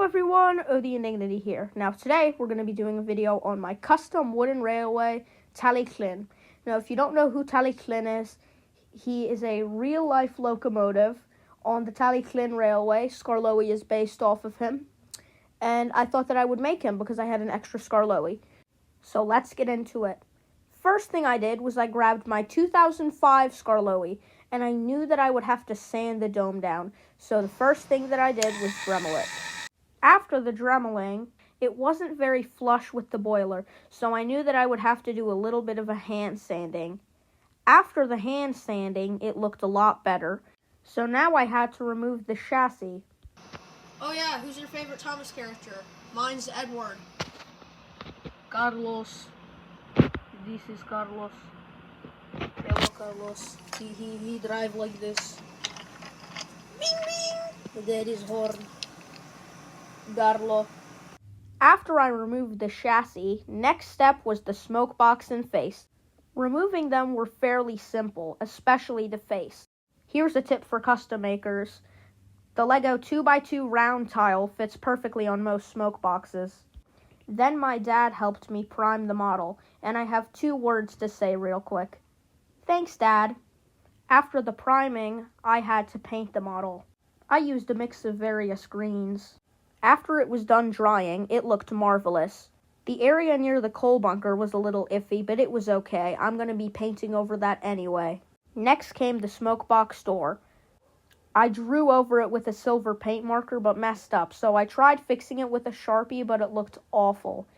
Hello everyone, The Indignity here. Now today we're going to be doing a video on my custom wooden railway, Talyllyn. Now if you don't know who Talyllyn is, he is a real-life locomotive on the Talyllyn Railway. Skarloey is based off of him. And I thought that I would make him because I had an extra Skarloey. So let's get into it. First thing I did was I grabbed my 2005 Skarloey, and I knew that I would have to sand the dome down. So the first thing that I did was Dremel it. After the dremeling, it wasn't very flush with the boiler, so I knew that I would have to do a little bit of a hand sanding. After the hand sanding, it looked a lot better, so now I had to remove the chassis. Oh yeah, who's your favorite Thomas character? Mine's Edward. Carlos. This is Carlos. Hello, Carlos. He drive like this. Bing bing! That is horn. Carlo. After I removed the chassis, next step was the smoke box and face. Removing them were fairly simple, especially the face. Here's a tip for custom makers. The Lego 2x2 round tile fits perfectly on most smoke boxes. Then my dad helped me prime the model, and I have 2 words to say real quick. Thanks, Dad. After the priming, I had to paint the model. I used a mix of various greens. After it was done drying, it looked marvelous. The area near the coal bunker was a little iffy, but it was okay. I'm going to be painting over that anyway. Next came the smoke box door. I drew over it with a silver paint marker, but messed up, so I tried fixing it with a Sharpie, but it looked awful.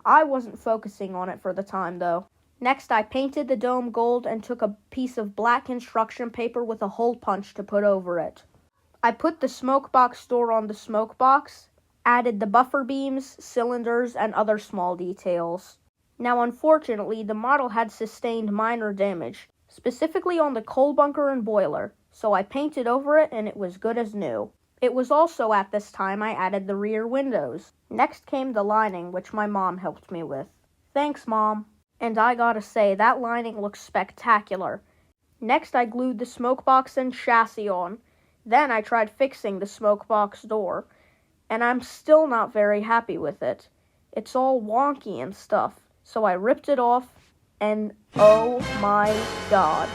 I wasn't focusing on it for the time, though. Next, I painted the dome gold and took a piece of black construction paper with a hole punch to put over it. I put the smoke box door on the smoke box, added the buffer beams, cylinders, and other small details. Now, unfortunately, the model had sustained minor damage, specifically on the coal bunker and boiler, so I painted over it and it was good as new. It was also at this time I added the rear windows. Next came the lining, which my mom helped me with. Thanks, Mom. And I gotta say, that lining looks spectacular. Next, I glued the smoke box and chassis on. Then I tried fixing the smoke box door, and I'm still not very happy with it. It's all wonky and stuff, so I ripped it off, and oh my god.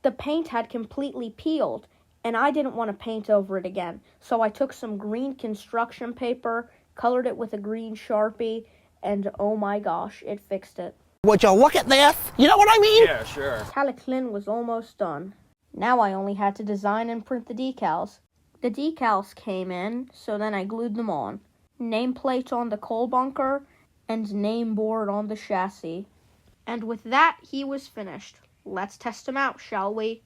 The paint had completely peeled, and I didn't want to paint over it again, so I took some green construction paper, colored it with a green Sharpie, and oh my gosh, it fixed it. Would you look at this? You know what I mean? Yeah, sure. Talyllyn was almost done. Now I only had to design and print the decals. The decals came in, so then I glued them on. Nameplate on the coal bunker, and name board on the chassis. And with that, he was finished. Let's test him out, shall we?